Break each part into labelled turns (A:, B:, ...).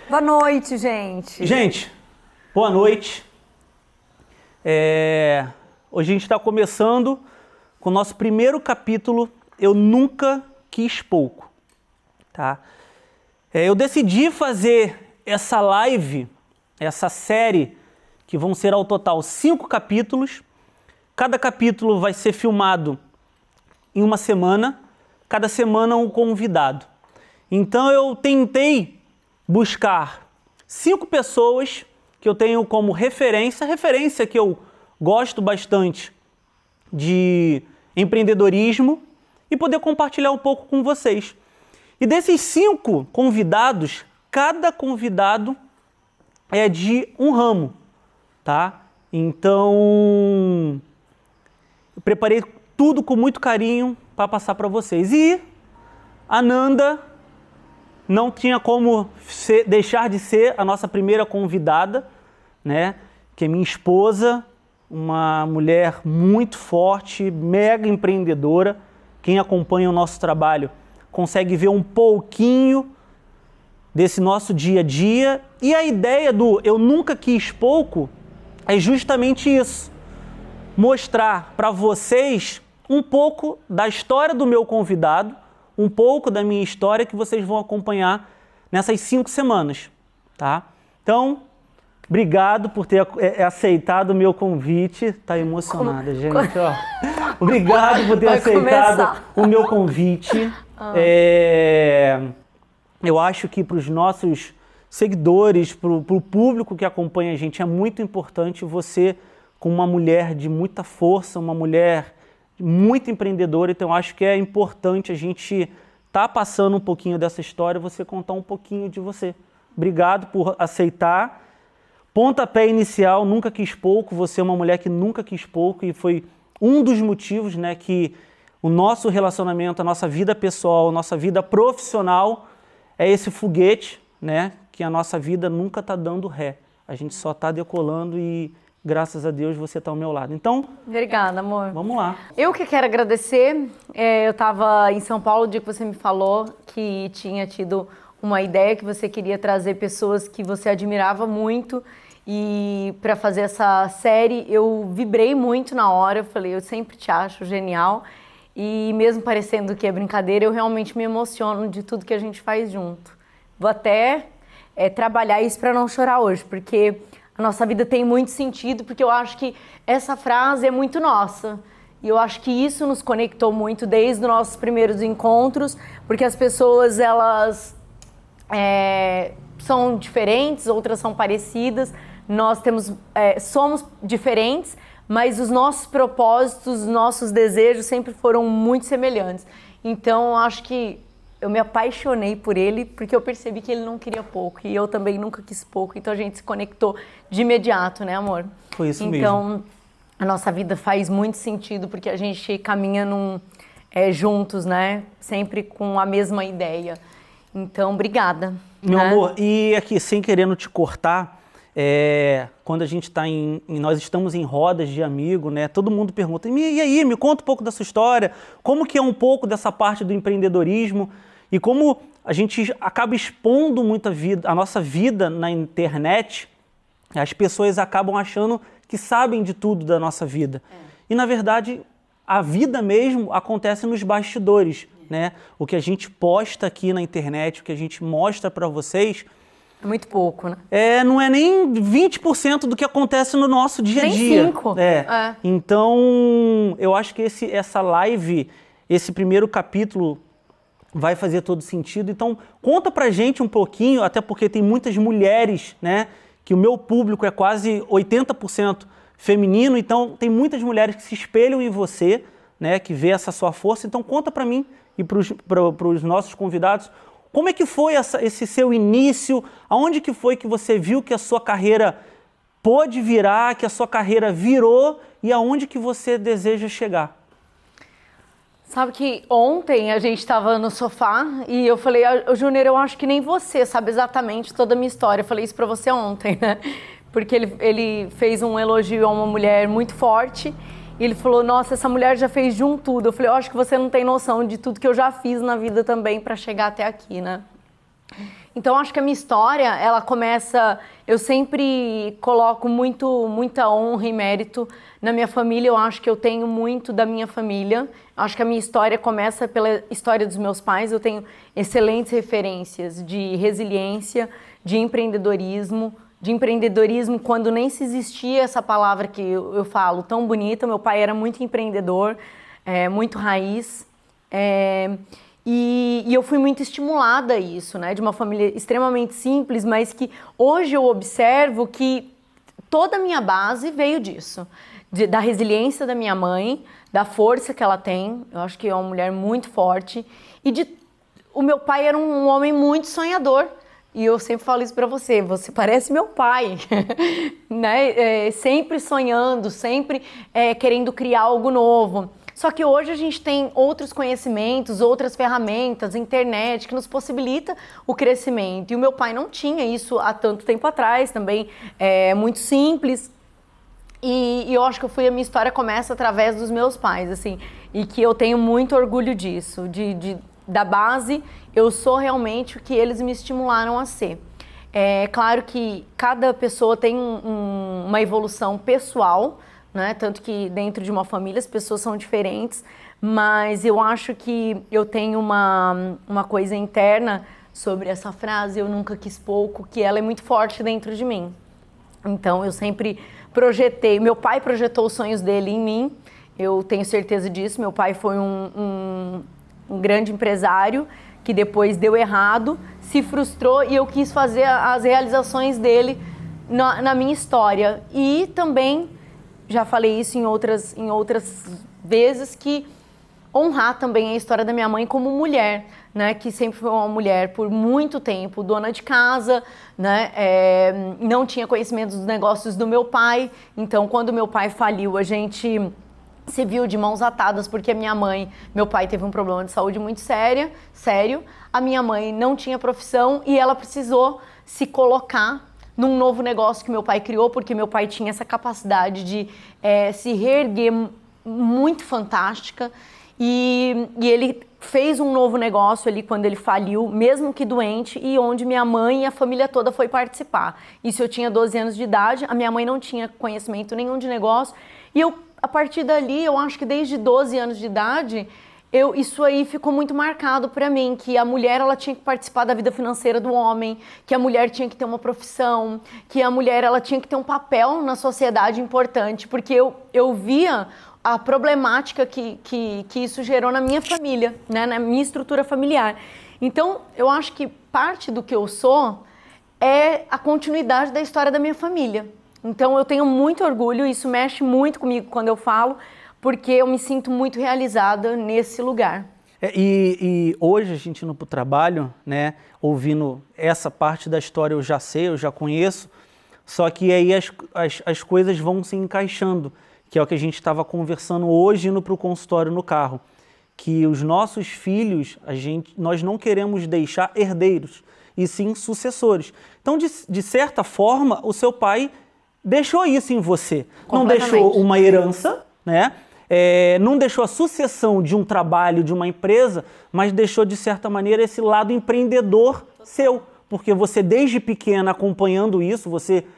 A: Boa noite, gente.
B: Gente, boa noite. Hoje a gente está começando com o nosso primeiro capítulo, Eu Nunca Quis Pouco. Tá? Eu decidi fazer essa live, essa série, que vão ser ao total 5 capítulos. Cada capítulo vai ser filmado em uma semana, cada semana um convidado. Então eu tentei buscar 5 pessoas que eu tenho como referência que eu gosto bastante de empreendedorismo e poder compartilhar um pouco com vocês. E desses 5 convidados, cada convidado é de um ramo, tá? Então, eu preparei tudo com muito carinho para passar para vocês. E a Nanda não tinha como deixar de ser a nossa primeira convidada, né? Que é minha esposa, uma mulher muito forte, mega empreendedora. Quem acompanha o nosso trabalho consegue ver um pouquinho desse nosso dia a dia. E a ideia do Eu Nunca Quis Pouco é justamente isso. Mostrar para vocês um pouco da história do meu convidado, um pouco da minha história que vocês vão acompanhar nessas 5 semanas, tá? Então, obrigado por ter aceitado o meu convite. Tá emocionada, gente, ó. Obrigado por ter aceitado o meu convite. Eu acho que para os nossos seguidores, para o público que acompanha a gente, é muito importante você, com uma mulher de muita força, uma mulher muito empreendedora. Então, eu acho que é importante a gente estar passando um pouquinho dessa história, você contar um pouquinho de você. Obrigado por aceitar. Pontapé inicial, nunca quis pouco. Você é uma mulher que nunca quis pouco e foi um dos motivos, né, que o nosso relacionamento, a nossa vida pessoal, a nossa vida profissional é esse foguete, né, que a nossa vida nunca está dando ré. A gente só está decolando e, graças a Deus, você está ao meu lado. Então,
A: obrigada, amor.
B: Vamos lá.
A: Eu que quero agradecer. Eu estava em São Paulo o dia que você me falou que tinha tido uma ideia, que você queria trazer pessoas que você admirava muito e para fazer essa série. Eu vibrei muito na hora, eu falei, eu sempre te acho genial. E mesmo parecendo que é brincadeira, eu realmente me emociono de tudo que a gente faz junto. Vou até trabalhar isso para não chorar hoje, porque a nossa vida tem muito sentido, porque eu acho que essa frase é muito nossa. E eu acho que isso nos conectou muito desde os nossos primeiros encontros, porque as pessoas, elas são diferentes, outras são parecidas. Nós somos diferentes, mas os nossos propósitos, os nossos desejos sempre foram muito semelhantes. Então, eu acho que eu me apaixonei por ele, porque eu percebi que ele não queria pouco, e eu também nunca quis pouco, então a gente se conectou de imediato, né, amor?
B: Foi isso mesmo.
A: Então, a nossa vida faz muito sentido, porque a gente caminha juntos, né? Sempre com a mesma ideia. Então, obrigada.
B: Meu amor, e aqui, sem querendo te cortar, quando a gente está nós estamos em rodas de amigo, né? Todo mundo pergunta, e aí, me conta um pouco da sua história, como que é um pouco dessa parte do empreendedorismo e como a gente acaba expondo muito a nossa vida na internet. As pessoas acabam achando que sabem de tudo da nossa vida. E, na verdade, a vida mesmo acontece nos bastidores, né? O que a gente posta aqui na internet, o que a gente mostra para vocês,
A: é muito pouco, né?
B: Não é nem 20% do que acontece no nosso dia a dia.
A: Nem 5%.
B: Então, eu acho que essa live, esse primeiro capítulo, vai fazer todo sentido. Então, conta pra gente um pouquinho, até porque tem muitas mulheres, né? Que o meu público é quase 80% feminino, então tem muitas mulheres que se espelham em você, né? Que vê essa sua força. Então, conta pra mim e pros nossos convidados, como é que foi esse seu início? Aonde que foi que você viu que a sua carreira pôde virar, que a sua carreira virou e aonde que você deseja chegar?
A: Sabe que ontem a gente estava no sofá e eu falei, Júnior, eu acho que nem você sabe exatamente toda a minha história. Eu falei isso pra você ontem, né? Porque ele fez um elogio a uma mulher muito forte e ele falou, nossa, essa mulher já fez de um tudo. Eu falei, eu acho que você não tem noção de tudo que eu já fiz na vida também pra chegar até aqui, né? Então, acho que a minha história, ela começa... Eu sempre coloco muita honra e mérito na minha família. Eu acho que eu tenho muito da minha família. Acho que a minha história começa pela história dos meus pais. Eu tenho excelentes referências de resiliência, de empreendedorismo quando nem se existia essa palavra que eu falo, tão bonita. Meu pai era muito empreendedor, muito raiz. E eu fui muito estimulada a isso, né? De uma família extremamente simples, mas que hoje eu observo que toda a minha base veio disso. Da resiliência da minha mãe, da força que ela tem, eu acho que é uma mulher muito forte. O meu pai era um homem muito sonhador. E eu sempre falo isso pra você parece meu pai, né? Sempre sonhando, sempre querendo criar algo novo. Só que hoje a gente tem outros conhecimentos, outras ferramentas, internet, que nos possibilita o crescimento. E o meu pai não tinha isso há tanto tempo atrás, também é muito simples. E eu acho que a minha história começa através dos meus pais, assim, e que eu tenho muito orgulho disso, da base, eu sou realmente o que eles me estimularam a ser. É claro que cada pessoa tem uma evolução pessoal, né? Tanto que dentro de uma família as pessoas são diferentes, mas eu acho que eu tenho uma coisa interna sobre essa frase, eu nunca quis pouco, que ela é muito forte dentro de mim. Então eu sempre projetei, meu pai projetou os sonhos dele em mim, eu tenho certeza disso. Meu pai foi um grande empresário que depois deu errado, se frustrou, e eu quis fazer as realizações dele na minha história. E também, já falei isso em outras vezes, que honrar também a história da minha mãe como mulher, né, que sempre foi uma mulher por muito tempo, dona de casa, né, não tinha conhecimento dos negócios do meu pai. Então, quando meu pai faliu, a gente se viu de mãos atadas, porque meu pai teve um problema de saúde muito sério, a minha mãe não tinha profissão e ela precisou se colocar num novo negócio que meu pai criou, porque meu pai tinha essa capacidade de se reerguer muito fantástica, e ele fez um novo negócio ali quando ele faliu, mesmo que doente, e onde minha mãe e a família toda foi participar. Isso eu tinha 12 anos de idade, a minha mãe não tinha conhecimento nenhum de negócio, e a partir dali, eu acho que desde 12 anos de idade, isso aí ficou muito marcado para mim, que a mulher ela tinha que participar da vida financeira do homem, que a mulher tinha que ter uma profissão, que a mulher ela tinha que ter um papel na sociedade importante, porque eu via a problemática que isso gerou na minha família, né, na minha estrutura familiar. Então, eu acho que parte do que eu sou é a continuidade da história da minha família. Então, eu tenho muito orgulho, isso mexe muito comigo quando eu falo, porque eu me sinto muito realizada nesse lugar.
B: E hoje a gente indo para o trabalho, né, ouvindo essa parte da história eu já sei, eu já conheço, só que aí as coisas vão se encaixando, que é o que a gente estava conversando hoje indo para o consultório no carro, que os nossos filhos, nós não queremos deixar herdeiros, e sim sucessores. Então, de certa forma, o seu pai deixou isso em você. Não deixou uma herança, né? Não deixou a sucessão de um trabalho, de uma empresa, mas deixou, de certa maneira, esse lado empreendedor seu. Porque você, desde pequena, acompanhando isso,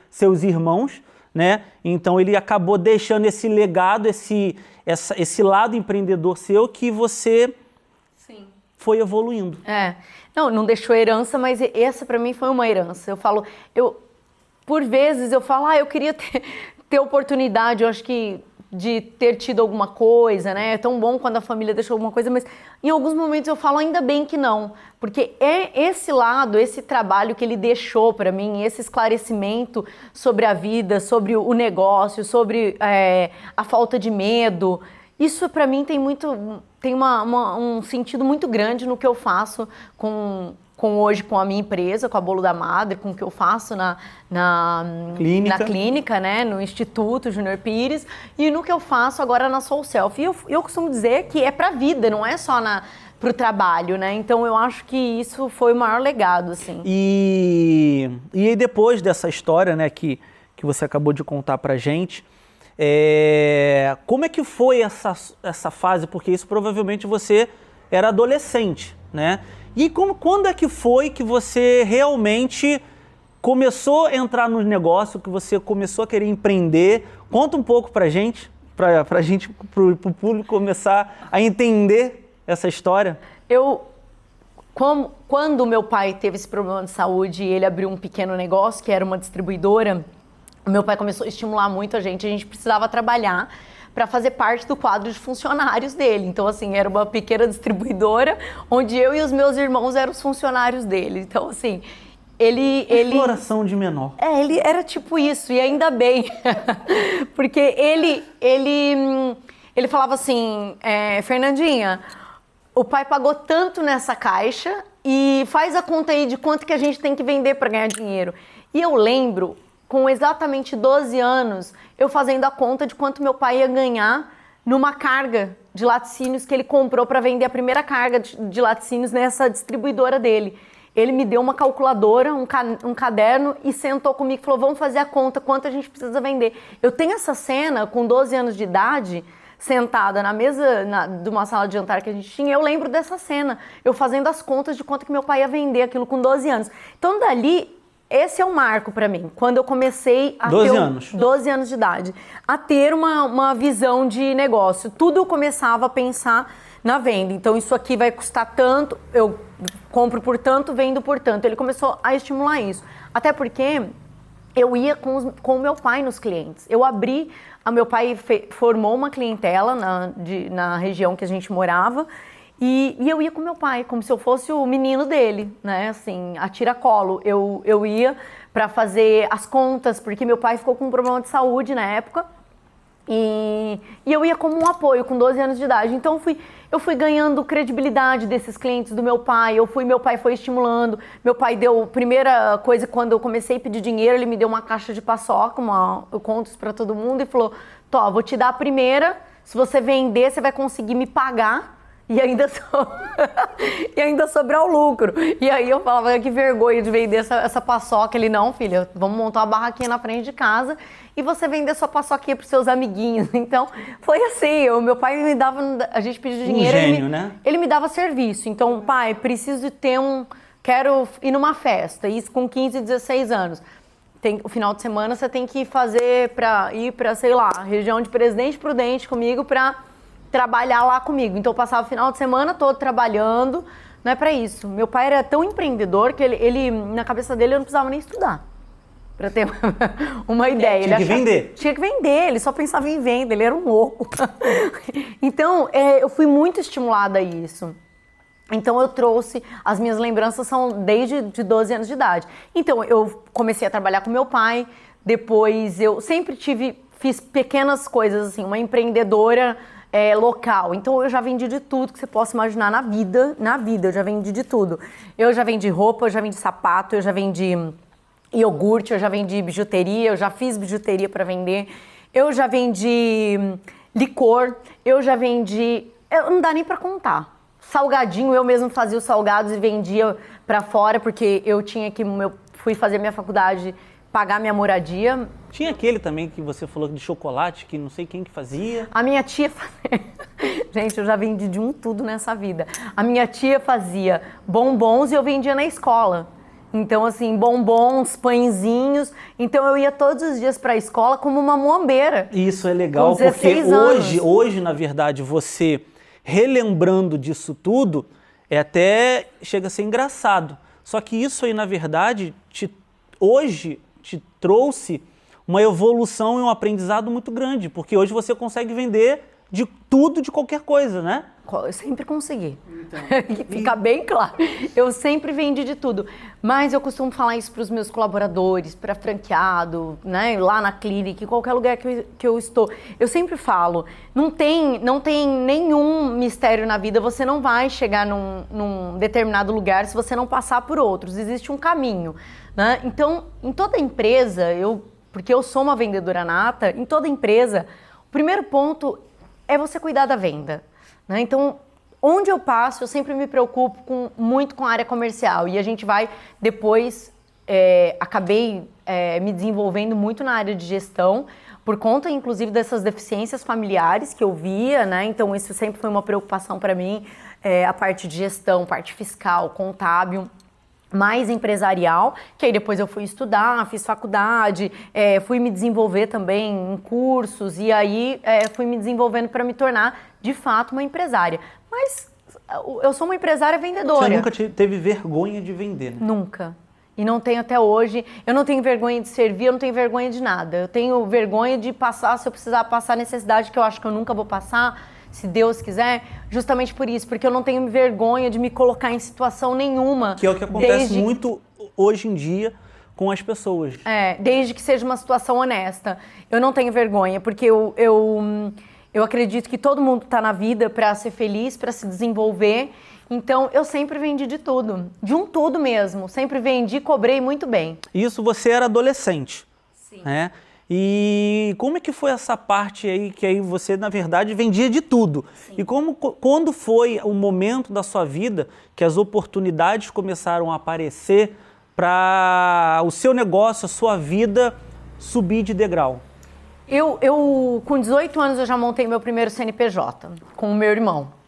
B: seus irmãos, né? Então, ele acabou deixando esse legado, esse lado empreendedor seu, que você Sim. foi evoluindo.
A: Não deixou herança, mas essa para mim foi uma herança. Por vezes eu falo, eu queria ter oportunidade, eu acho que de ter tido alguma coisa, né? É tão bom quando a família deixou alguma coisa, mas em alguns momentos eu falo ainda bem que não, porque é esse lado, esse trabalho que ele deixou para mim, esse esclarecimento sobre a vida, sobre o negócio, sobre a falta de medo. Isso para mim tem um sentido muito grande no que eu faço hoje com a minha empresa, com a Bolo da Madre, com o que eu faço na clínica, né, no Instituto Júnior Pires, e no que eu faço agora na Soul Self. E eu costumo dizer que é pra vida, não é só pro trabalho, né? Então eu acho que isso foi o maior legado, assim.
B: E aí depois dessa história, né, que você acabou de contar pra gente, como é que foi essa fase? Porque isso provavelmente você era adolescente, né? E quando é que foi que você realmente começou a entrar no negócio, que você começou a querer empreender? Conta um pouco pra gente, pro público começar a entender essa história.
A: Quando meu pai teve esse problema de saúde, ele abriu um pequeno negócio, que era uma distribuidora, meu pai começou a estimular muito a gente precisava trabalhar para fazer parte do quadro de funcionários dele. Então, assim, era uma pequena distribuidora, onde eu e os meus irmãos eram os funcionários dele. Então, assim, ele...
B: Exploração de menor.
A: Ele era tipo isso, e ainda bem. Porque ele falava assim, Fernandinha, o pai pagou tanto nessa caixa e faz a conta aí de quanto que a gente tem que vender para ganhar dinheiro. E eu lembro, com exatamente 12 anos, eu fazendo a conta de quanto meu pai ia ganhar numa carga de laticínios que ele comprou para vender a primeira carga de laticínios nessa distribuidora dele. Ele me deu uma calculadora, um caderno e sentou comigo e falou, vamos fazer a conta, quanto a gente precisa vender. Eu tenho essa cena com 12 anos de idade, sentada na mesa de uma sala de jantar que a gente tinha, eu lembro dessa cena, eu fazendo as contas de quanto que meu pai ia vender aquilo com 12 anos. Então, dali, esse é um marco para mim, quando eu comecei a 12 anos de idade, a ter uma visão de negócio. Tudo eu começava a pensar na venda. Então, isso aqui vai custar tanto, eu compro por tanto, vendo por tanto. Ele começou a estimular isso. Até porque eu ia com o meu pai nos clientes. Meu pai formou uma clientela na região que a gente morava, e eu ia com meu pai, como se eu fosse o menino dele, né? Assim, a tiracolo. Eu ia para fazer as contas, porque meu pai ficou com um problema de saúde na época, e eu ia como um apoio, com 12 anos de idade. Então, eu fui ganhando credibilidade desses clientes do meu pai, meu pai foi estimulando. Meu pai deu, primeira coisa, quando eu comecei a pedir dinheiro, ele me deu uma caixa de paçoca, eu conto isso pra todo mundo, e falou, Tó, vou te dar a primeira, se você vender, você vai conseguir me pagar, e ainda sobrar o lucro. E aí eu falava, que vergonha de vender essa paçoca. Ele, não, filha, vamos montar uma barraquinha na frente de casa e você vender sua paçoquinha pros seus amiguinhos. Então, foi assim, meu pai me dava, a gente pedia dinheiro,
B: gênio, né?
A: Ele me dava serviço. Então, pai, preciso de quero ir numa festa, isso com 15, 16 anos. O final de semana você tem que ir pra, sei lá, região de Presidente Prudente comigo pra trabalhar lá comigo. Então eu passava o final de semana todo trabalhando, não é pra isso. Meu pai era tão empreendedor que ele na cabeça dele eu não precisava nem estudar, pra ter uma ideia.
B: Tinha que vender.
A: Tinha que vender, ele só pensava em venda, ele era um louco. Então eu fui muito estimulada a isso. Então eu trouxe, as minhas lembranças são desde de 12 anos de idade. Então eu comecei a trabalhar com meu pai, depois eu sempre fiz pequenas coisas assim, uma empreendedora local. Então eu já vendi de tudo que você possa imaginar na vida eu já vendi de tudo. Eu já vendi roupa, eu já vendi sapato, eu já vendi iogurte, eu já vendi bijuteria, eu já fiz bijuteria para vender, eu já vendi licor, eu já vendi, não dá nem para contar. Salgadinho, eu mesmo fazia os salgados e vendia para fora, porque eu fui fazer minha faculdade, pagar minha moradia.
B: Tinha aquele também que você falou de chocolate, que não sei quem que fazia.
A: A minha tia fazia... Gente, eu já vendi de tudo nessa vida. A minha tia fazia bombons e eu vendia na escola. Então, assim, bombons, pãezinhos. Então, eu ia todos os dias para a escola como uma muambeira.
B: Isso é legal, porque hoje, na verdade, você relembrando disso tudo, até chega a ser engraçado. Só que isso aí, na verdade, hoje te trouxe uma evolução e um aprendizado muito grande, porque hoje você consegue vender de tudo, de qualquer coisa, né?
A: Eu sempre consegui. Então, fica bem claro. Eu sempre vendi de tudo. Mas eu costumo falar isso para os meus colaboradores, para franqueado, né? Lá na clínica, em qualquer lugar que eu estou. Eu sempre falo, não tem nenhum mistério na vida. Você não vai chegar num determinado lugar se você não passar por outros. Existe um caminho, né? Então, em toda empresa, porque eu sou uma vendedora nata, em toda empresa, o primeiro ponto é você cuidar da venda. Então, onde eu passo, eu sempre me preocupo muito com a área comercial. E a gente vai, depois, acabei me desenvolvendo muito na área de gestão, por conta, inclusive, dessas deficiências familiares que eu via, né? Então, isso sempre foi uma preocupação para mim. a parte de gestão, parte fiscal, contábil, mais empresarial, que aí depois eu fui estudar, fiz faculdade, fui me desenvolver também em cursos e aí fui me desenvolvendo para me tornar, de fato, uma empresária. Mas eu sou uma empresária vendedora.
B: Você nunca teve vergonha de vender, né?
A: Nunca. E não tenho até hoje. Eu não tenho vergonha de servir, eu não tenho vergonha de nada. Eu tenho vergonha de passar, se eu precisar passar necessidade, que eu acho que eu nunca vou passar, se Deus quiser, justamente por isso, porque eu não tenho vergonha de me colocar em situação nenhuma.
B: Que é o que acontece muito hoje em dia com as pessoas.
A: Desde que seja uma situação honesta. Eu não tenho vergonha, porque eu acredito que todo mundo está na vida para ser feliz, para se desenvolver. Então, eu sempre vendi de tudo. De um tudo mesmo. Sempre vendi, cobrei muito bem.
B: Isso você era adolescente.
A: Sim.
B: Né? E como é que foi essa parte aí, que aí você, na verdade, vendia de tudo? Sim. E quando foi o momento da sua vida que as oportunidades começaram a aparecer para o seu negócio, a sua vida subir de degrau?
A: Eu, com 18 anos, eu já montei meu primeiro CNPJ com o meu irmão.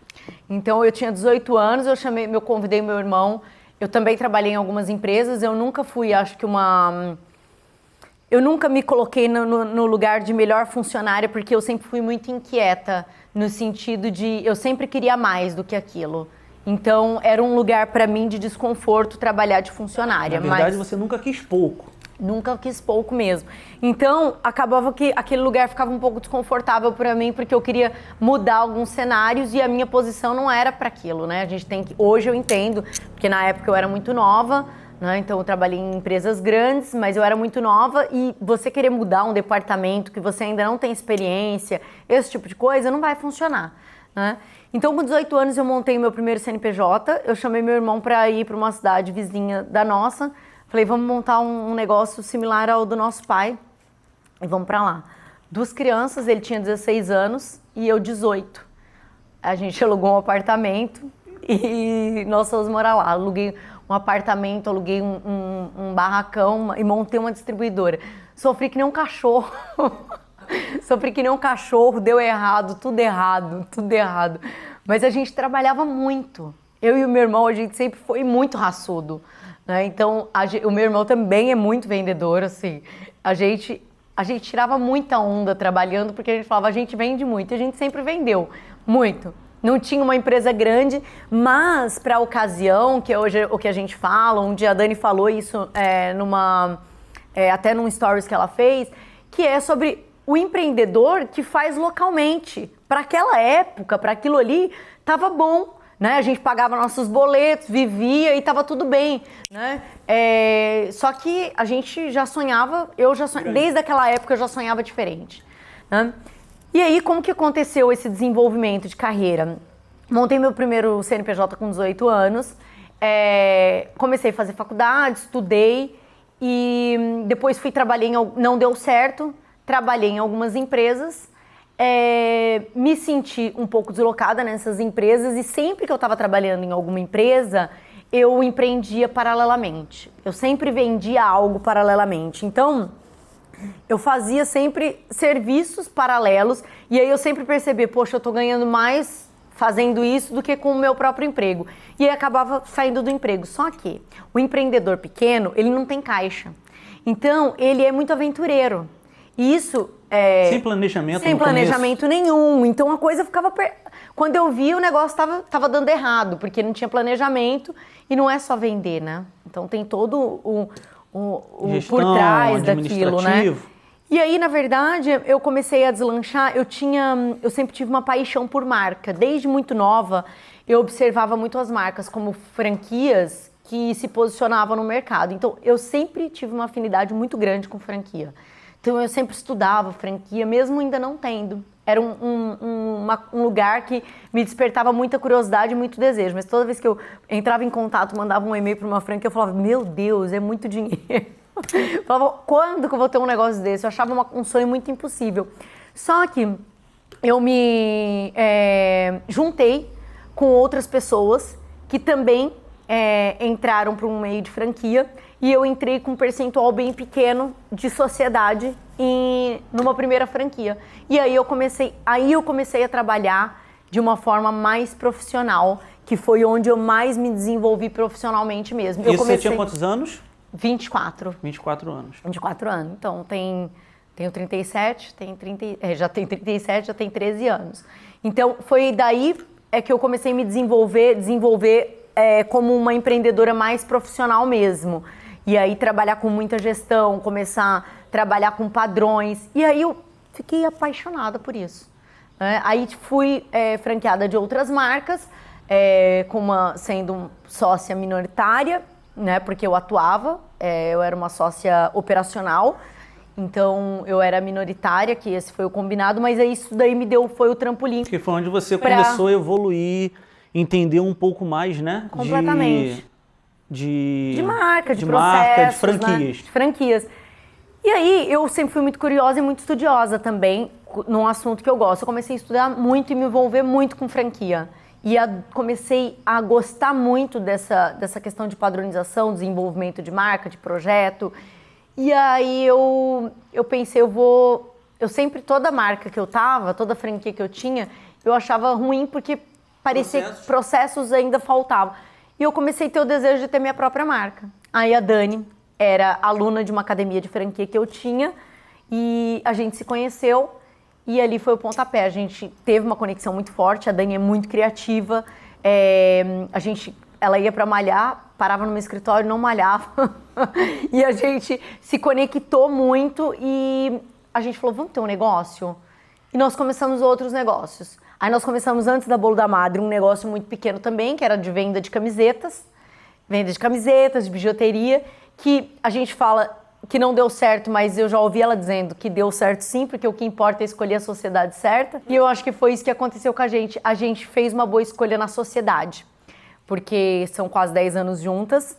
A: Então, eu tinha 18 anos, eu convidei meu irmão. Eu também trabalhei em algumas empresas. Eu nunca fui, acho que eu nunca me coloquei no lugar de melhor funcionária, porque eu sempre fui muito inquieta, no sentido de eu sempre queria mais do que aquilo. Então, era um lugar para mim de desconforto trabalhar de funcionária.
B: Na verdade, você nunca quis pouco.
A: Nunca quis pouco mesmo. Então, acabava que aquele lugar ficava um pouco desconfortável para mim, porque eu queria mudar alguns cenários e a minha posição não era para aquilo, né? A gente tem que... Hoje eu entendo, porque na época eu era muito nova, né? Então eu trabalhei em empresas grandes, mas eu era muito nova e você querer mudar um departamento que você ainda não tem experiência, esse tipo de coisa, não vai funcionar, né? Então, com 18 anos eu montei o meu primeiro CNPJ, eu chamei meu irmão para ir para uma cidade vizinha da nossa. Falei, vamos montar um negócio similar ao do nosso pai e vamos para lá. 2 crianças, ele tinha 16 anos e eu 18. A gente alugou um apartamento e nós fomos morar lá. Aluguei um apartamento, aluguei um barracão e montei uma distribuidora. Sofri que nem um cachorro. Sofri que nem um cachorro, deu errado, tudo errado, tudo errado. Mas a gente trabalhava muito. Eu e o meu irmão, a gente sempre foi muito raçudo. Né? Então, o meu irmão também é muito vendedor, assim, a gente tirava muita onda trabalhando, porque a gente falava, a gente vende muito, e a gente sempre vendeu muito. Não tinha uma empresa grande, mas para a ocasião, que hoje o que a gente fala, um dia a Dani falou isso até num stories que ela fez, que é sobre o empreendedor que faz localmente. Para aquela época, para aquilo ali, estava bom. Né? A gente pagava nossos boletos, vivia e estava tudo bem, né? Só que a gente já sonhava, desde aquela época eu já sonhava diferente, né? E aí, como que aconteceu esse desenvolvimento de carreira? Montei meu primeiro CNPJ com 18 anos, comecei a fazer faculdade, estudei e depois não deu certo, trabalhei em algumas empresas. Me senti um pouco deslocada nessas empresas e sempre que eu estava trabalhando em alguma empresa, eu empreendia paralelamente. Eu sempre vendia algo paralelamente. Então, eu fazia sempre serviços paralelos e aí eu sempre percebi, poxa, eu estou ganhando mais fazendo isso do que com o meu próprio emprego. E aí acabava saindo do emprego. Só que o empreendedor pequeno, ele não tem caixa. Então, ele é muito aventureiro. E isso...
B: Sem planejamento.
A: Sem planejamento nenhum. Então a coisa ficava... Quando eu vi, o negócio tava dando errado, porque não tinha planejamento e não é só vender, né? Então tem todo
B: Gestão,
A: por trás daquilo, né? E aí, na verdade, eu comecei a deslanchar. Eu sempre tive uma paixão por marca. Desde muito nova, eu observava muito as marcas como franquias que se posicionavam no mercado. Então eu sempre tive uma afinidade muito grande com franquia. Então eu sempre estudava franquia, mesmo ainda não tendo. Era um lugar que me despertava muita curiosidade e muito desejo. Mas toda vez que eu entrava em contato, mandava um e-mail para uma franquia, eu falava, meu Deus, é muito dinheiro. Eu falava, quando que eu vou ter um negócio desse? Eu achava um sonho muito impossível. Só que eu me juntei com outras pessoas que também entraram para um meio de franquia. E eu entrei com um percentual bem pequeno de sociedade numa primeira franquia. E aí eu comecei a trabalhar de uma forma mais profissional, que foi onde eu mais me desenvolvi profissionalmente mesmo.
B: Isso você tinha quantos anos?
A: 24.
B: 24 anos.
A: 24 anos. Então, tenho 37, já tenho 37, já tenho 13 anos. Então, foi daí que eu comecei a me desenvolver como uma empreendedora mais profissional mesmo. E aí, trabalhar com muita gestão, começar a trabalhar com padrões. E aí, eu fiquei apaixonada por isso. Aí, fui franqueada de outras marcas, sendo sócia minoritária, né, porque eu atuava, eu era uma sócia operacional, então eu era minoritária, que esse foi o combinado, mas isso daí foi o trampolim.
B: Que foi onde você começou a evoluir, entender um pouco mais, né?
A: Completamente.
B: De
A: marca, de processos,
B: marca, de franquias.
A: Né? De franquias. E aí eu sempre fui muito curiosa e muito estudiosa também, num assunto que eu gosto. Eu comecei a estudar muito e me envolver muito com franquia. E comecei a gostar muito dessa questão de padronização, desenvolvimento de marca, de projeto. E aí eu pensei, eu sempre, toda marca que eu tava, toda franquia que eu tinha, eu achava ruim porque parecia que processos ainda faltavam. E eu comecei a ter o desejo de ter minha própria marca. Aí a Dani era aluna de uma academia de franquia que eu tinha e a gente se conheceu. E ali foi o pontapé, a gente teve uma conexão muito forte, a Dani é muito criativa, ela ia para malhar, parava no meu escritório, não malhava, e a gente se conectou muito e a gente falou, vamos ter um negócio? E nós começamos outros negócios. Aí nós começamos antes da Bolo da Madre um negócio muito pequeno também, que era de venda de camisetas, de bijuteria, que a gente fala que não deu certo, mas eu já ouvi ela dizendo que deu certo sim, porque o que importa é escolher a sociedade certa. E eu acho que foi isso que aconteceu com a gente. A gente fez uma boa escolha na sociedade, porque são quase 10 anos juntas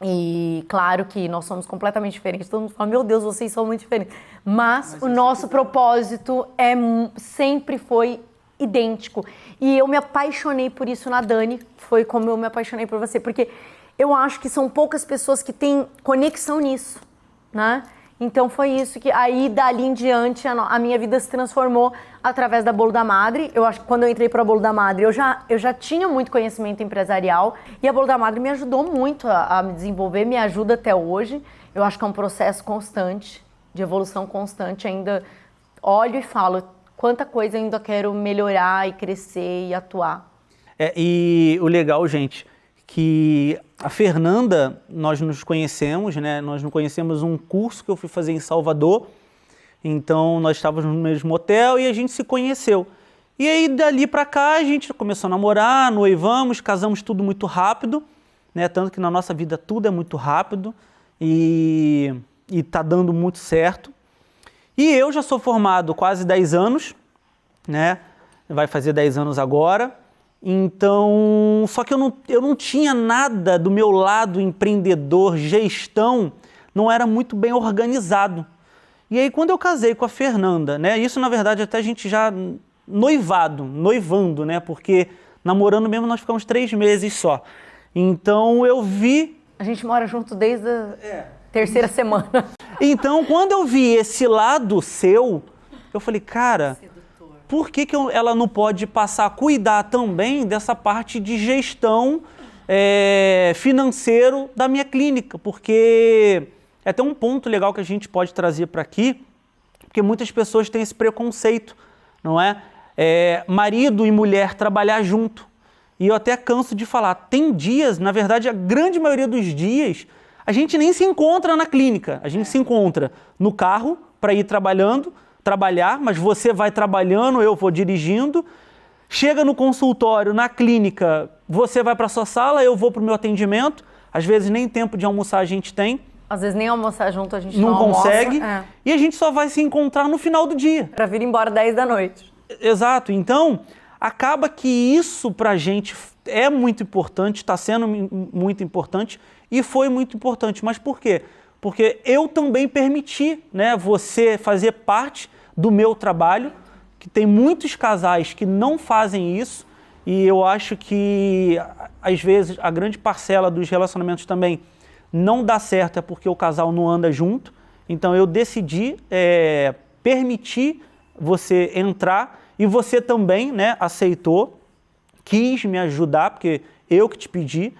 A: e claro que nós somos completamente diferentes. Todo mundo fala, meu Deus, vocês são muito diferentes. Mas o nosso propósito sempre foi idêntico. E eu me apaixonei por isso na Dani, foi como eu me apaixonei por você, porque eu acho que são poucas pessoas que têm conexão nisso. Né? Então foi isso que aí dali em diante a minha vida se transformou através da Bolo da Madre. Eu acho que quando eu entrei para a Bolo da Madre eu já tinha muito conhecimento empresarial e a Bolo da Madre me ajudou muito a me desenvolver, me ajuda até hoje. Eu acho que é um processo constante, de evolução constante. Ainda olho e falo quanta coisa ainda quero melhorar e crescer e atuar.
B: E o legal, gente, que a Fernanda, nós nos conhecemos, né? Nós nos conhecemos um curso que eu fui fazer em Salvador, então nós estávamos no mesmo hotel e a gente se conheceu. E aí dali para cá a gente começou a namorar, noivamos, casamos tudo muito rápido, né? Tanto que na nossa vida tudo é muito rápido e tá dando muito certo. E eu já sou formado quase 10 anos, né? Vai fazer 10 anos agora. Então, só que eu não tinha nada do meu lado empreendedor, gestão, não era muito bem organizado. E aí quando eu casei com a Fernanda, né, isso na verdade até a gente já noivando, né, porque namorando mesmo nós ficamos 3 meses só. Então eu vi...
A: A gente mora junto desde a terceira semana.
B: Então quando eu vi esse lado seu, eu falei, cara... Por que ela não pode passar a cuidar também dessa parte de gestão financeiro da minha clínica? Porque é até um ponto legal que a gente pode trazer para aqui, porque muitas pessoas têm esse preconceito, não é? Marido e mulher trabalhar junto. E eu até canso de falar, tem dias, na verdade a grande maioria dos dias, a gente nem se encontra na clínica, a gente se encontra no carro para ir trabalhar, mas você vai trabalhando, eu vou dirigindo, chega no consultório, na clínica, você vai para a sua sala, eu vou para o meu atendimento, às vezes nem tempo de almoçar a gente tem.
A: Às vezes nem almoçar junto a gente
B: não consegue,
A: almoça,
B: e a gente só vai se encontrar no final do dia.
A: Para vir embora 10 da noite.
B: Exato, então acaba que isso para a gente é muito importante, está sendo muito importante e foi muito importante, mas por quê? Porque eu também permiti, né, você fazer parte do meu trabalho, que tem muitos casais que não fazem isso, e eu acho que, às vezes, a grande parcela dos relacionamentos também não dá certo, é porque o casal não anda junto. Então eu decidi permitir você entrar, e você também, né, aceitou. quis me ajudar, porque eu que te pedi.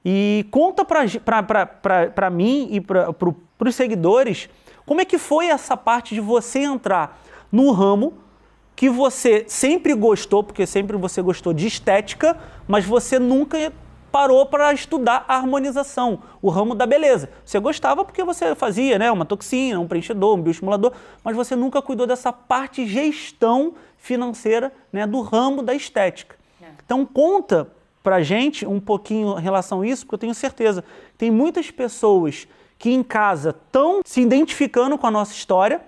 B: E conta para mim e para os seguidores como é que foi essa parte de você entrar no ramo que você sempre gostou, porque sempre você gostou de estética, mas você nunca parou para estudar a harmonização, o ramo da beleza. Você gostava porque você fazia, né, uma toxina, um preenchedor, um bioestimulador, mas você nunca cuidou dessa parte gestão financeira, né, do ramo da estética. Então conta pra gente um pouquinho em relação a isso, porque eu tenho certeza que tem muitas pessoas que em casa estão se identificando com a nossa história,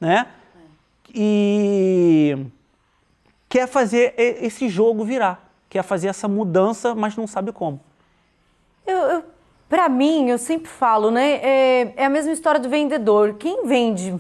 B: né? E quer fazer esse jogo virar, quer fazer essa mudança, mas não sabe como.
A: Para mim, eu sempre falo, né? É a mesma história do vendedor. Quem vende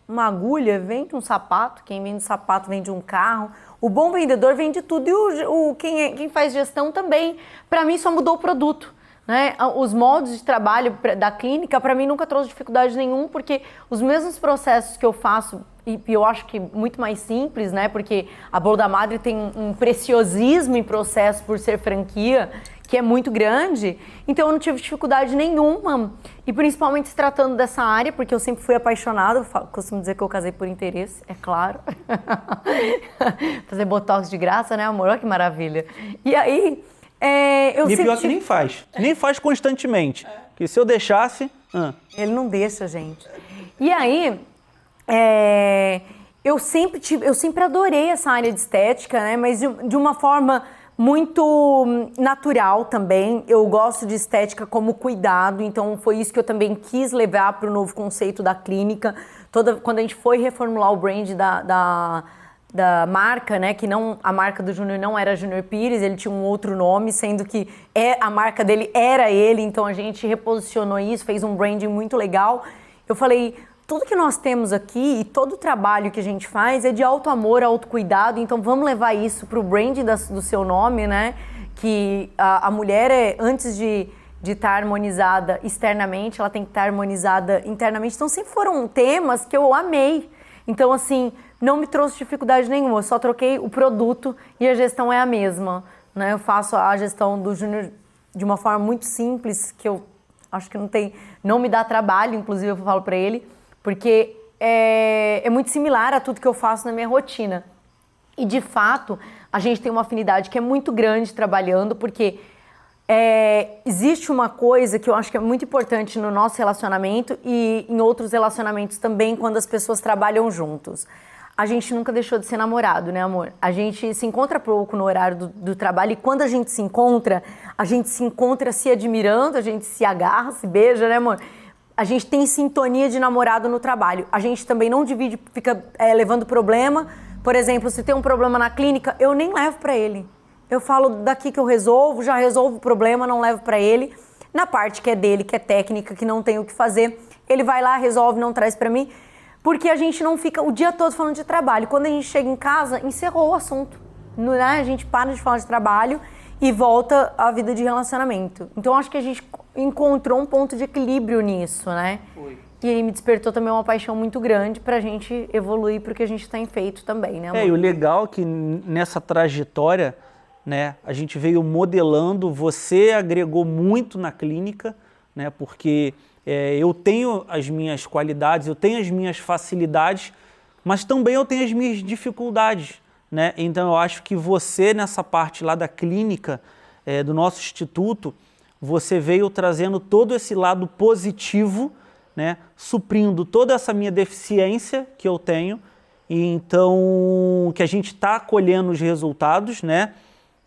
A: uma agulha, vende um sapato. Quem vende sapato, vende um carro. O bom vendedor vende tudo e quem faz gestão também. Para mim, só mudou o produto. Né? Os moldes de trabalho da clínica, para mim, nunca trouxe dificuldade nenhuma, porque os mesmos processos que eu faço, e eu acho que muito mais simples, né? Porque a Bolo da Madre tem um preciosismo em processo por ser franquia, que é muito grande, então eu não tive dificuldade nenhuma, e principalmente se tratando dessa área, porque eu sempre fui apaixonada, costumo dizer que eu casei por interesse, é claro. Fazer botox de graça, né, amor? Olha que maravilha. E aí...
B: e pior que nem faz constantemente. Porque se eu deixasse...
A: Ele não deixa, gente. E aí, eu sempre adorei essa área de estética, né? Mas de uma forma muito natural também. Eu gosto de estética como cuidado, então foi isso que eu também quis levar para o novo conceito da clínica. Quando a gente foi reformular o brand da marca, né, que a marca do Júnior não era Júnior Pires, ele tinha um outro nome, sendo que a marca dele era ele, então a gente reposicionou isso, fez um branding muito legal. Eu falei, tudo que nós temos aqui e todo o trabalho que a gente faz é de auto amor, autocuidado, então vamos levar isso para o branding do seu nome, né, que a mulher, antes de estar harmonizada externamente, ela tem que estar harmonizada internamente, então sempre foram temas que eu amei. Então, assim, não me trouxe dificuldade nenhuma, eu só troquei o produto e a gestão é a mesma, né? Eu faço a gestão do Júnior de uma forma muito simples, que eu acho que não me dá trabalho, inclusive eu falo para ele, porque é muito similar a tudo que eu faço na minha rotina. E, de fato, a gente tem uma afinidade que é muito grande trabalhando, porque existe uma coisa que eu acho que é muito importante no nosso relacionamento e em outros relacionamentos também, quando as pessoas trabalham juntos. A gente nunca deixou de ser namorado, né, amor? A gente se encontra pouco no horário do trabalho e quando a gente se encontra se admirando, a gente se agarra, se beija, né, amor? A gente tem sintonia de namorado no trabalho. A gente também não divide, fica levando problema. Por exemplo, se tem um problema na clínica, eu nem levo para ele. Eu falo daqui que eu já resolvo o problema, não levo para ele. Na parte que é dele, que é técnica, que não tem o que fazer, ele vai lá, resolve, não traz para mim. Porque a gente não fica o dia todo falando de trabalho. Quando a gente chega em casa, encerrou o assunto. Né? A gente para de falar de trabalho e volta à vida de relacionamento. Então, acho que a gente encontrou um ponto de equilíbrio nisso, né? Foi. E aí me despertou também uma paixão muito grande pra gente evoluir pro que a gente tem feito também, né, amor?
B: E o legal é que nessa trajetória, né, a gente veio modelando, você agregou muito na clínica, né, porque eu tenho as minhas qualidades, eu tenho as minhas facilidades, mas também eu tenho as minhas dificuldades, né? Então eu acho que você nessa parte lá da clínica, do nosso instituto, você veio trazendo todo esse lado positivo, né, suprindo toda essa minha deficiência que eu tenho, e então que a gente está colhendo os resultados, né?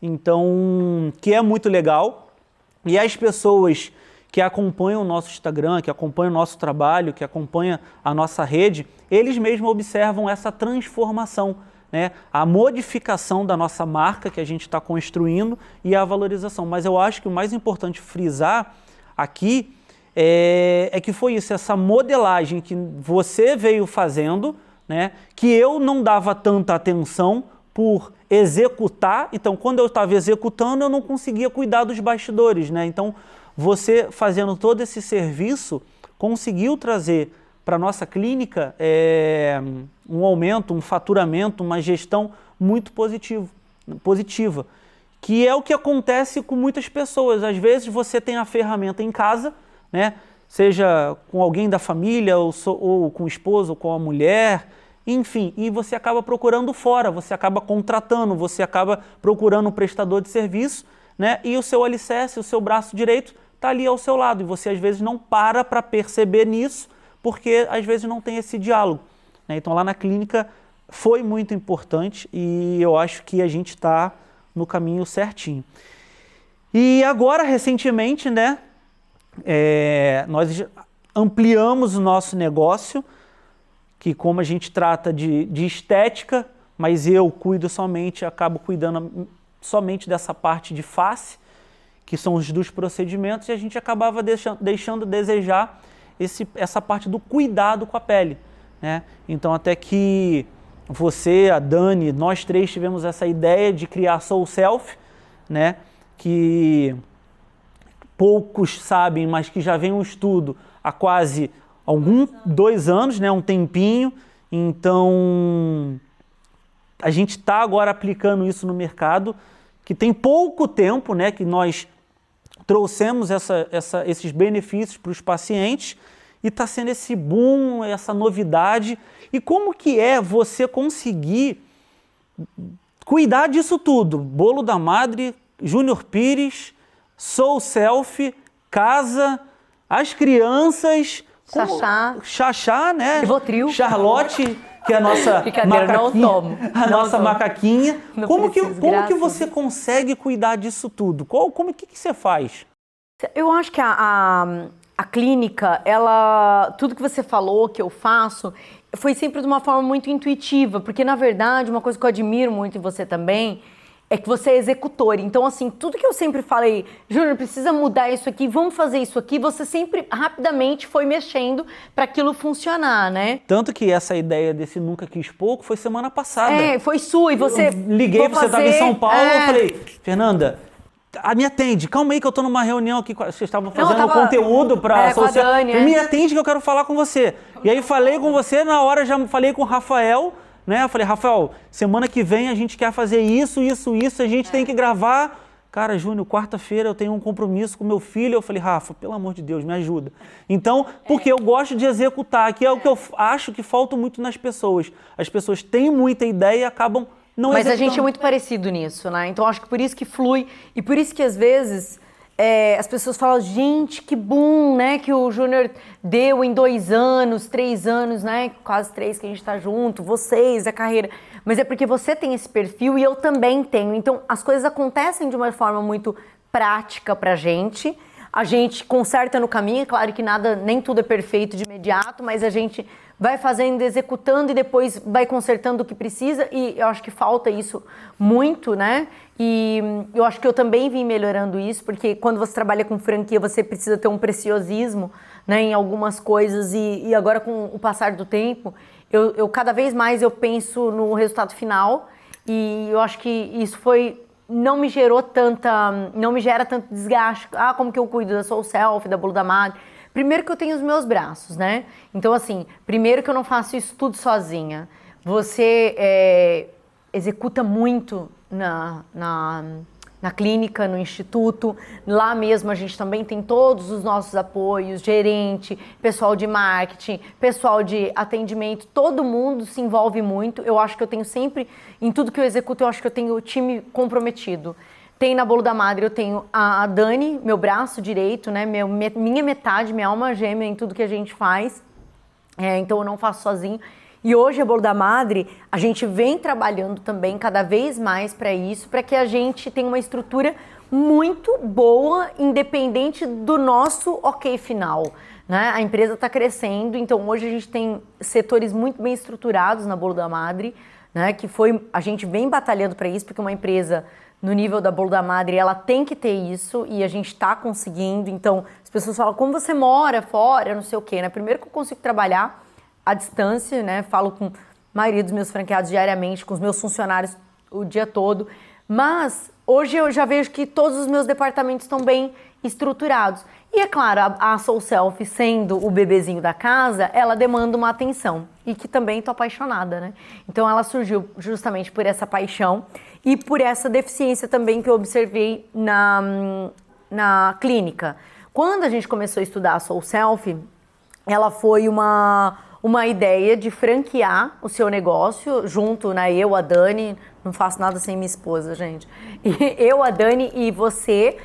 B: Então, que é muito legal. E as pessoas que acompanham o nosso Instagram, que acompanham o nosso trabalho, que acompanham a nossa rede, eles mesmos observam essa transformação, né? A modificação da nossa marca que a gente está construindo e a valorização. Mas eu acho que o mais importante frisar aqui é que foi isso, essa modelagem que você veio fazendo, né? Que eu não dava tanta atenção por executar, então quando eu estava executando eu não conseguia cuidar dos bastidores, né? Então você fazendo todo esse serviço conseguiu trazer para a nossa clínica um aumento, um faturamento, uma gestão muito positiva, que é o que acontece com muitas pessoas. Às vezes você tem a ferramenta em casa, né? Seja com alguém da família, ou com o esposo, ou com a mulher, enfim, e você acaba procurando fora, você acaba contratando, você acaba procurando um prestador de serviço, né? E o seu alicerce, o seu braço direito está ali ao seu lado, e você às vezes não para perceber nisso, porque às vezes não tem esse diálogo, né? Então lá na clínica foi muito importante e eu acho que a gente está no caminho certinho. E agora, recentemente, né, nós ampliamos o nosso negócio, que como a gente trata de estética, mas eu acabo cuidando somente dessa parte de face, que são os dos procedimentos, e a gente acabava deixando desejar essa parte do cuidado com a pele, né? Então até que você, a Dani, nós três tivemos essa ideia de criar Soul Self, né? Que poucos sabem, mas que já vem um estudo há quase 2 anos, né? Um tempinho. Então a gente está agora aplicando isso no mercado, que tem pouco tempo, né? Que nós trouxemos esses benefícios para os pacientes e está sendo esse boom, essa novidade. E como que é você conseguir cuidar disso tudo? Bolo da Madre, Júnior Pires, Soul Self, casa, as crianças... Xaxá, né?
A: Rivotril.
B: Charlotte, que é a nossa macaquinha. Como que você consegue cuidar disso tudo? O que você faz?
A: Eu acho que a clínica, tudo que você falou, que eu faço, foi sempre de uma forma muito intuitiva, porque na verdade, uma coisa que eu admiro muito em você também, é que você é executor. Então, assim, tudo que eu sempre falei, Júnior, precisa mudar isso aqui, vamos fazer isso aqui, você sempre rapidamente foi mexendo para aquilo funcionar, né?
B: Tanto que essa ideia desse Nunca Quis Pouco foi semana passada.
A: Foi sua, e você...
B: Liguei, você estava em São Paulo, eu falei, Fernanda, me atende, calma aí que eu estou numa reunião aqui, vocês estavam fazendo conteúdo para associar. Me atende que eu quero falar com você. E aí falei com você, na hora já falei com o Rafael, né? Eu falei, Rafael, semana que vem a gente quer fazer isso, a gente tem que gravar. Cara, Júnior, quarta-feira eu tenho um compromisso com meu filho. Eu falei, Rafa, pelo amor de Deus, me ajuda. Então, porque eu gosto de executar, que é o que eu acho que falta muito nas pessoas. As pessoas têm muita ideia e acabam não executando.
A: Mas a gente é muito parecido nisso, né? Então, acho que por isso que flui e por isso que às vezes... as pessoas falam, gente, que boom, né, que o Júnior deu em 2 anos, 3 anos, né, quase 3 que a gente tá junto, vocês, a carreira. Mas é porque você tem esse perfil e eu também tenho. Então, as coisas acontecem de uma forma muito prática pra gente. A gente conserta no caminho, é claro que nem tudo é perfeito de imediato, mas a gente vai fazendo, executando e depois vai consertando o que precisa, e eu acho que falta isso muito, né? E eu acho que eu também vim melhorando isso, porque quando você trabalha com franquia, você precisa ter um preciosismo, né, em algumas coisas, e agora com o passar do tempo, eu cada vez mais eu penso no resultado final, e eu acho que isso não me gera tanto desgaste. Como que eu cuido da Soul Self, da Bolo da Madre? Primeiro que eu tenho os meus braços, né? Então, assim, primeiro que eu não faço isso tudo sozinha. Você executa muito na clínica, no instituto. Lá mesmo a gente também tem todos os nossos apoios, gerente, pessoal de marketing, pessoal de atendimento, todo mundo se envolve muito. Eu acho que eu tenho sempre, em tudo que eu executo, eu acho que eu tenho o time comprometido. Tem na Bolo da Madre, eu tenho a Dani, meu braço direito, né, minha metade, minha alma gêmea em tudo que a gente faz, então eu não faço sozinho. E hoje a Bolo da Madre, a gente vem trabalhando também cada vez mais para isso, para que a gente tenha uma estrutura muito boa, independente do nosso ok final, né? A empresa está crescendo, então hoje a gente tem setores muito bem estruturados na Bolo da Madre, né? A gente vem batalhando para isso, porque uma empresa no nível da Bolo da Madre, ela tem que ter isso, e a gente está conseguindo. Então, as pessoas falam, como você mora fora, não sei o quê, né? Primeiro que eu consigo trabalhar à distância, né? Falo com a maioria dos meus franqueados diariamente, com os meus funcionários o dia todo. Mas hoje eu já vejo que todos os meus departamentos estão bem estruturados. E é claro, a Soul Self, sendo o bebezinho da casa, ela demanda uma atenção. E que também tô apaixonada, né? Então ela surgiu justamente por essa paixão e por essa deficiência também que eu observei na clínica. Quando a gente começou a estudar a Soul Self, ela foi uma ideia de franquear o seu negócio junto, né? Eu, a Dani, não faço nada sem minha esposa, gente. E eu, a Dani e você.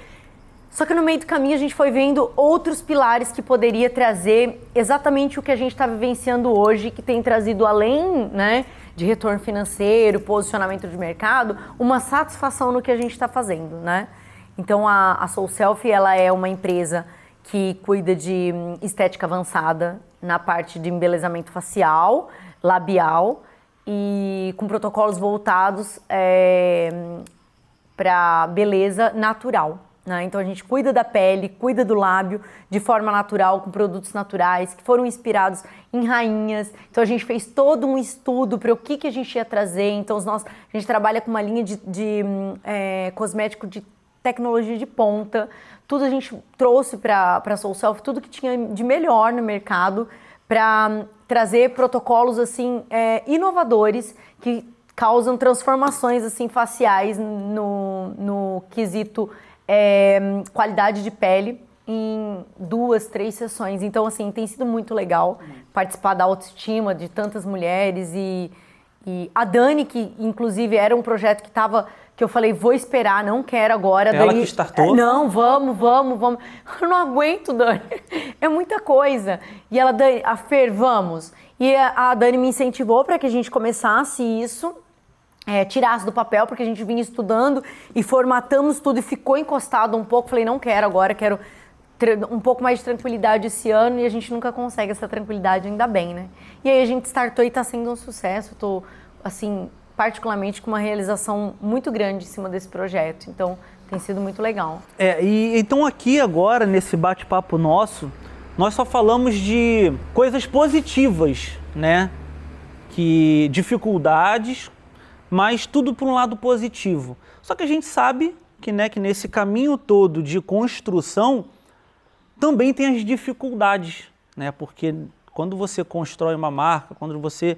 A: Só que no meio do caminho a gente foi vendo outros pilares que poderia trazer exatamente o que a gente está vivenciando hoje, que tem trazido além, né, de retorno financeiro, posicionamento de mercado, uma satisfação no que a gente está fazendo, né? Então a Soul Self, ela é uma empresa que cuida de estética avançada na parte de embelezamento facial, labial e com protocolos voltados para beleza natural. Né? Então a gente cuida da pele, cuida do lábio de forma natural, com produtos naturais que foram inspirados em rainhas. Então a gente fez todo um estudo para o que a gente ia trazer. Então a gente trabalha com uma linha de cosmético de tecnologia de ponta. Tudo a gente trouxe para a Soul Self, tudo que tinha de melhor no mercado para trazer protocolos assim inovadores que causam transformações assim faciais no quesito qualidade de pele em 2, 3 sessões. Então, assim, tem sido muito legal participar da autoestima de tantas mulheres e a Dani, que inclusive era um projeto que eu falei, vou esperar, não quero agora.
B: Ela
A: Dani,
B: que startou?
A: Não, vamos. Eu não aguento, Dani. É muita coisa. E ela, Dani, a Fer, vamos. E a Dani me incentivou para que a gente começasse isso. Tirasse do papel, porque a gente vinha estudando e formatamos tudo e ficou encostado um pouco. Falei, não quero agora, quero um pouco mais de tranquilidade esse ano e a gente nunca consegue essa tranquilidade, ainda bem, né? E aí a gente startou e tá sendo um sucesso. Tô, assim, particularmente com uma realização muito grande em cima desse projeto. Então, tem sido muito legal.
B: Então aqui agora, nesse bate-papo nosso, nós só falamos de coisas positivas, né? Que dificuldades, mas tudo por um lado positivo. Só que a gente sabe que nesse caminho todo de construção também tem as dificuldades, né? Porque quando você constrói uma marca, quando você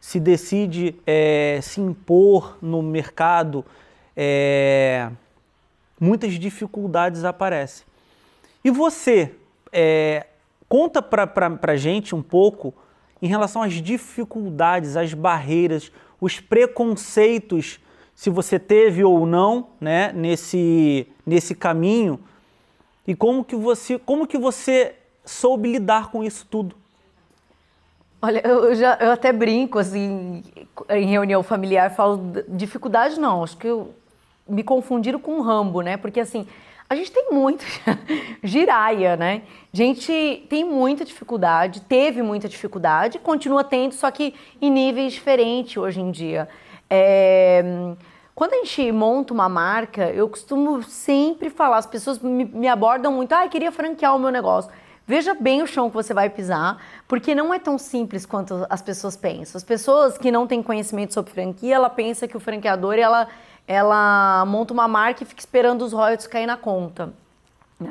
B: se decide se impor no mercado, muitas dificuldades aparecem. E você, conta pra gente um pouco em relação às dificuldades, às barreiras, os preconceitos, se você teve ou não, né, nesse caminho, e como que você soube lidar com isso tudo?
A: Olha, eu até brinco, assim, em reunião familiar, falo, dificuldade não, acho que me confundiram com o Rambo, né, porque assim, a gente tem muito giraia, né? A gente tem muita dificuldade, teve muita dificuldade, continua tendo, só que em níveis diferentes hoje em dia. Quando a gente monta uma marca, eu costumo sempre falar, as pessoas me abordam muito, queria franquear o meu negócio. Veja bem o chão que você vai pisar, porque não é tão simples quanto as pessoas pensam. As pessoas que não têm conhecimento sobre franquia, ela pensa que o franqueador, ela monta uma marca e fica esperando os royalties cair na conta.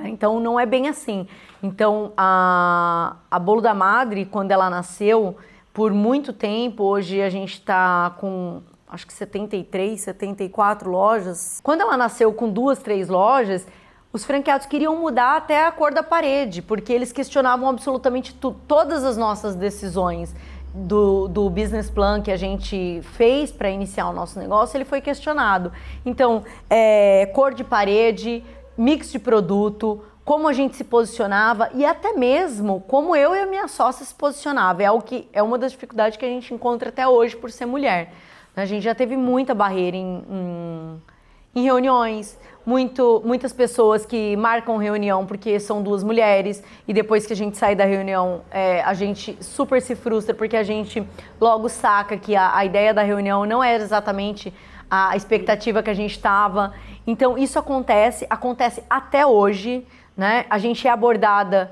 A: Então, não é bem assim. Então, a Bolo da Madre, quando ela nasceu, por muito tempo, hoje a gente está com, acho que 73, 74 lojas. Quando ela nasceu com 2, 3 lojas, os franqueados queriam mudar até a cor da parede, porque eles questionavam absolutamente todas as nossas decisões. Do business plan que a gente fez para iniciar o nosso negócio, ele foi questionado. Então, cor de parede, mix de produto, como a gente se posicionava e até mesmo como eu e a minha sócia se posicionava. É algo que é uma das dificuldades que a gente encontra até hoje por ser mulher. A gente já teve muita barreira em reuniões, muitas pessoas que marcam reunião porque são 2 mulheres e depois que a gente sai da reunião, a gente super se frustra porque a gente logo saca que a ideia da reunião não era exatamente a expectativa que a gente estava. Então isso acontece até hoje, né? A gente é abordada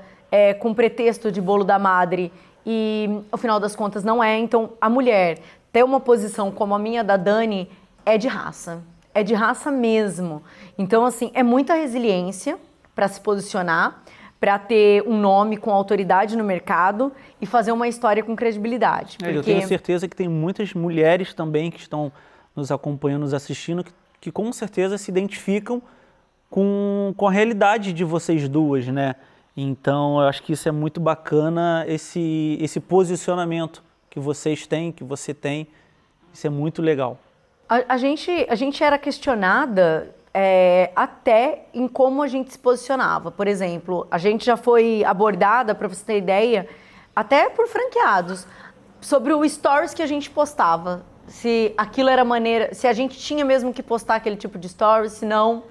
A: com pretexto de Bolo da Madre e ao final das contas não é. Então a mulher ter uma posição como a minha, da Dani, é de raça. É de raça mesmo. Então, assim, é muita resiliência, para se posicionar, para ter um nome com autoridade no mercado e fazer uma história com credibilidade.
B: Porque... Eu tenho certeza que tem muitas mulheres também que estão nos acompanhando, nos assistindo, que com certeza se identificam com a realidade de vocês duas, né? Então, eu acho que isso é muito bacana, esse posicionamento que vocês têm, que você tem. Isso é muito legal.
A: A gente era questionada até em como a gente se posicionava. Por exemplo, a gente já foi abordada, para você ter ideia, até por franqueados, sobre o stories que a gente postava. Se aquilo era maneira, se a gente tinha mesmo que postar aquele tipo de stories, se não...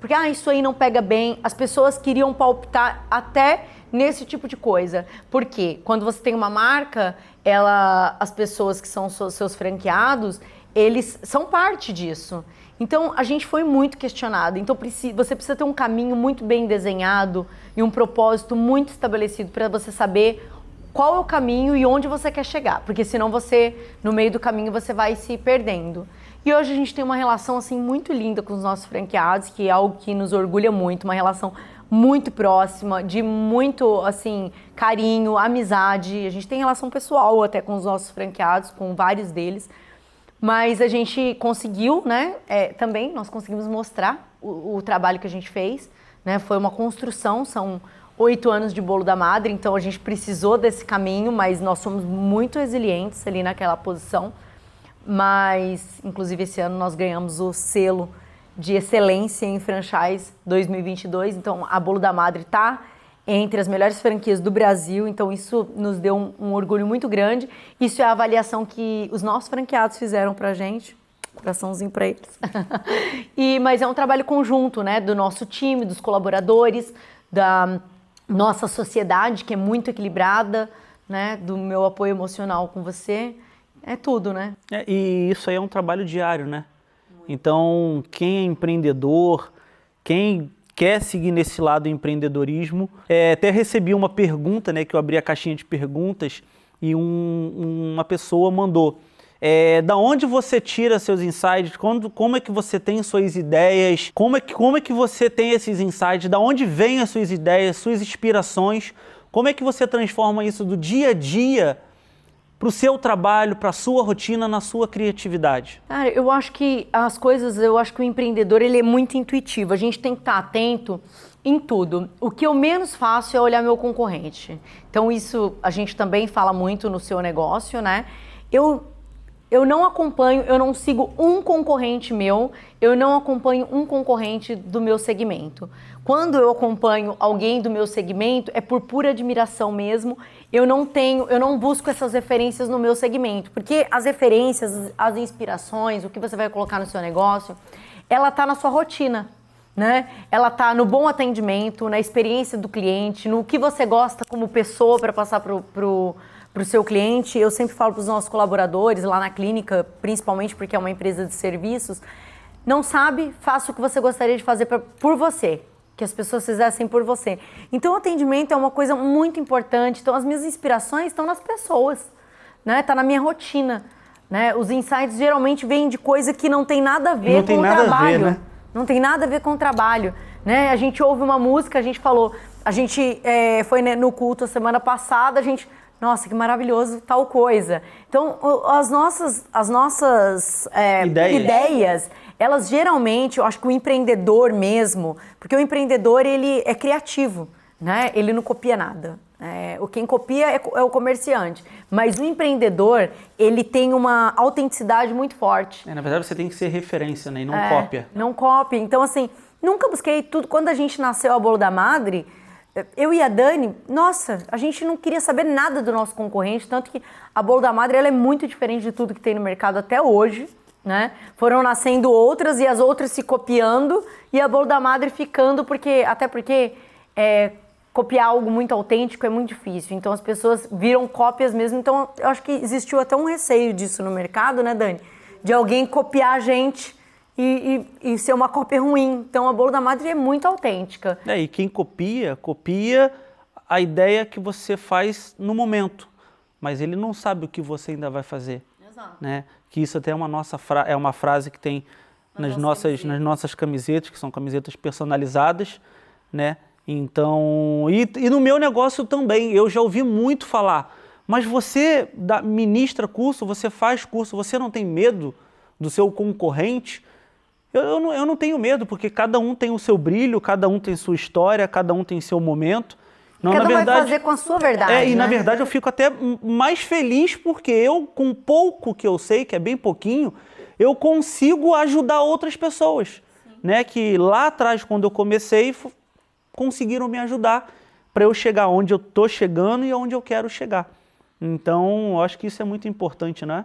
A: Porque, isso aí não pega bem. As pessoas queriam palpitar até nesse tipo de coisa. Porque quando você tem uma marca, as pessoas que são seus franqueados, eles são parte disso. Então, a gente foi muito questionado. Então, você precisa ter um caminho muito bem desenhado e um propósito muito estabelecido para você saber qual é o caminho e onde você quer chegar. Porque senão no meio do caminho, você vai se perdendo. E hoje a gente tem uma relação assim muito linda com os nossos franqueados, que é algo que nos orgulha muito, uma relação muito próxima, de muito assim carinho, amizade. A gente tem relação pessoal até com os nossos franqueados, com vários deles. Mas a gente conseguiu, né? Também nós conseguimos mostrar o trabalho que a gente fez, né? Foi uma construção, são 8 anos de Bolo da Madre, então a gente precisou desse caminho, mas nós somos muito resilientes ali naquela posição. Mas, inclusive, esse ano nós ganhamos o selo de excelência em franchise 2022. Então, a Bolo da Madre está entre as melhores franquias do Brasil. Então, isso nos deu um orgulho muito grande. Isso é a avaliação que os nossos franqueados fizeram para a gente. Coraçãozinho para eles. Mas é um trabalho conjunto, né? Do nosso time, dos colaboradores, da nossa sociedade, que é muito equilibrada, né? Do meu apoio emocional com você. É tudo, né?
B: E isso aí é um trabalho diário, né? Então, quem é empreendedor, quem quer seguir nesse lado do empreendedorismo, até recebi uma pergunta, né? Que eu abri a caixinha de perguntas e uma pessoa mandou. Da onde você tira seus insights? Como é que você tem suas ideias? Como é que você tem esses insights? Da onde vêm as suas ideias, suas inspirações? Como é que você transforma isso do dia a dia para o seu trabalho, para a sua rotina, na sua criatividade?
A: Cara, eu acho que o empreendedor ele é muito intuitivo. A gente tem que estar atento em tudo. O que eu menos faço é olhar meu concorrente. Então isso a gente também fala muito no seu negócio, né? Eu não acompanho, eu não sigo um concorrente meu, eu não acompanho um concorrente do meu segmento. Quando eu acompanho alguém do meu segmento, é por pura admiração mesmo. Eu não busco essas referências no meu segmento, porque as referências, as inspirações, o que você vai colocar no seu negócio, ela tá na sua rotina, né? Ela tá no bom atendimento, na experiência do cliente, no que você gosta como pessoa para passar pro seu cliente. Eu sempre falo para os nossos colaboradores lá na clínica, principalmente porque é uma empresa de serviços, não sabe, faça o que você gostaria de fazer por você, que as pessoas fizessem por você. Então o atendimento é uma coisa muito importante. Então as minhas inspirações estão nas pessoas, né? Tá na minha rotina, né? Os insights geralmente vêm de coisa que não tem nada a ver com o trabalho. Né? Não tem nada a ver com o trabalho, né? A gente ouve uma música, a gente falou, a gente foi no culto a semana passada, nossa, que maravilhoso, tal coisa. Então, as nossas ideias, elas geralmente, eu acho que o empreendedor mesmo, porque o empreendedor, ele é criativo, né? Ele não copia nada. Quem copia é o comerciante. Mas o empreendedor, ele tem uma autenticidade muito forte.
B: Na verdade, você tem que ser referência, né? E não cópia.
A: Não copia. Então, assim, nunca busquei tudo. Quando a gente nasceu a Bolo da Madre, eu e a Dani, nossa, a gente não queria saber nada do nosso concorrente, tanto que a Bolo da Madre ela é muito diferente de tudo que tem no mercado até hoje, né? Foram nascendo outras e as outras se copiando e a Bolo da Madre ficando, porque copiar algo muito autêntico é muito difícil. Então as pessoas viram cópias mesmo. Então eu acho que existiu até um receio disso no mercado, né, Dani? De alguém copiar a gente e ser uma cópia ruim. Então a Bolo da Madre é muito autêntica.
B: E quem copia a ideia que você faz no momento, mas ele não sabe o que você ainda vai fazer. Exato. Né? Que isso até é uma frase que tem nas nossas camisetas, que são camisetas personalizadas, né? Então, e no meu negócio também, eu já ouvi muito falar, mas você ministra curso, você faz curso, você não tem medo do seu concorrente? Eu não tenho medo, porque cada um tem o seu brilho, cada um tem sua história, cada um tem seu momento. Não,
A: cada
B: na
A: um
B: verdade,
A: vai fazer com a sua verdade,
B: e
A: né?
B: na verdade eu fico até mais feliz porque eu, com pouco que eu sei, que é bem pouquinho, eu consigo ajudar outras pessoas, né? Que lá atrás, quando eu comecei, conseguiram me ajudar para eu chegar onde eu estou chegando e onde eu quero chegar. Então, eu acho que isso é muito importante, né?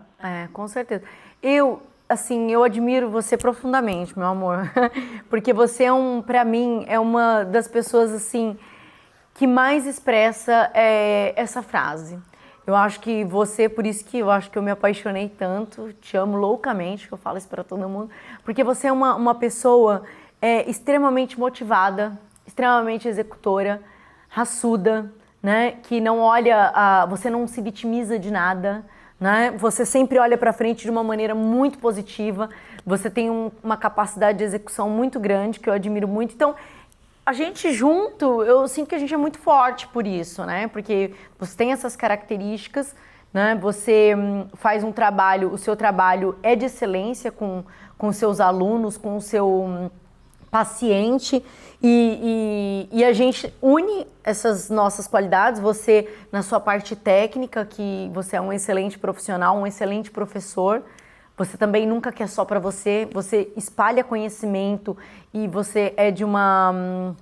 A: Com certeza. Eu admiro você profundamente, meu amor, porque você para mim, é uma das pessoas, assim, que mais expressa essa frase. Eu acho que você, por isso que eu acho que eu me apaixonei tanto, te amo loucamente, que eu falo isso para todo mundo, porque você é uma pessoa extremamente motivada, extremamente executora, raçuda, né? Que não olha, você não se vitimiza de nada, né? Você sempre olha para frente de uma maneira muito positiva, você tem uma capacidade de execução muito grande, que eu admiro muito. Então, a gente junto, eu sinto que a gente é muito forte por isso, né? Porque você tem essas características, né? Você faz um trabalho, o seu trabalho é de excelência com seus alunos, com o seu paciente e a gente une essas nossas qualidades. Você, na sua parte técnica, que você é um excelente profissional, um excelente professor, você também nunca quer só para você, você espalha conhecimento e você é de uma...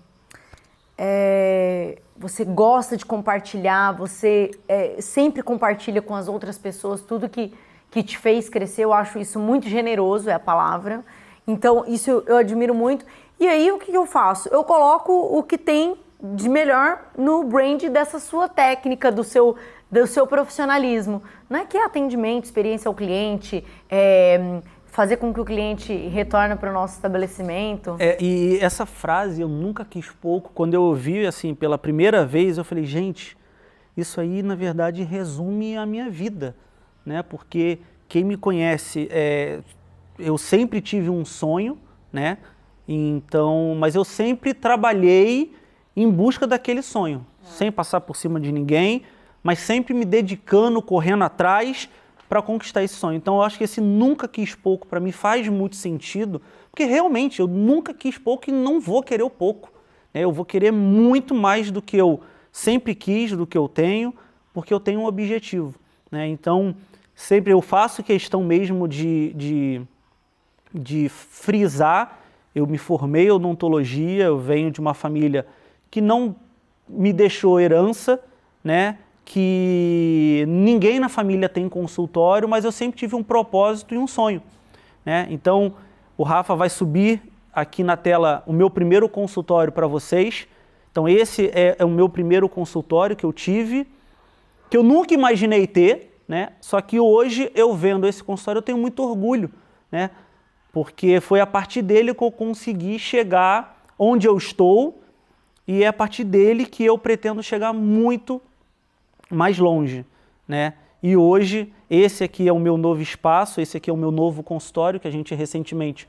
A: você gosta de compartilhar, você sempre compartilha com as outras pessoas tudo que te fez crescer. Eu acho isso muito generoso, é a palavra. Então, isso eu admiro muito. E aí, o que eu faço? Eu coloco o que tem de melhor no brand dessa sua técnica, do seu profissionalismo. Não é que é atendimento, experiência ao cliente, fazer com que o cliente retorne para o nosso estabelecimento.
B: E essa frase eu nunca quis pouco. Quando eu ouvi assim pela primeira vez, eu falei, gente, isso aí na verdade resume a minha vida, né? Porque quem me conhece, eu sempre tive um sonho, né? Então, mas eu sempre trabalhei em busca daquele sonho, sem passar por cima de ninguém, mas sempre me dedicando, correndo atrás para conquistar esse sonho. Então eu acho que esse nunca quis pouco para mim faz muito sentido, porque realmente eu nunca quis pouco e não vou querer o pouco, né? Eu vou querer muito mais do que eu sempre quis, do que eu tenho, porque eu tenho um objetivo, né? Então sempre eu faço questão mesmo de frisar. Eu me formei em odontologia, eu venho de uma família que não me deixou herança, né? Que ninguém na família tem consultório, mas eu sempre tive um propósito e um sonho, né? Então, o Rafa vai subir aqui na tela o meu primeiro consultório para vocês. Então, esse é o meu primeiro consultório que eu tive, que eu nunca imaginei ter, né? Só que hoje, eu vendo esse consultório, eu tenho muito orgulho, né? Porque foi a partir dele que eu consegui chegar onde eu estou e é a partir dele que eu pretendo chegar muito mais longe, né? E hoje, esse aqui é o meu novo espaço, esse aqui é o meu novo consultório que a gente recentemente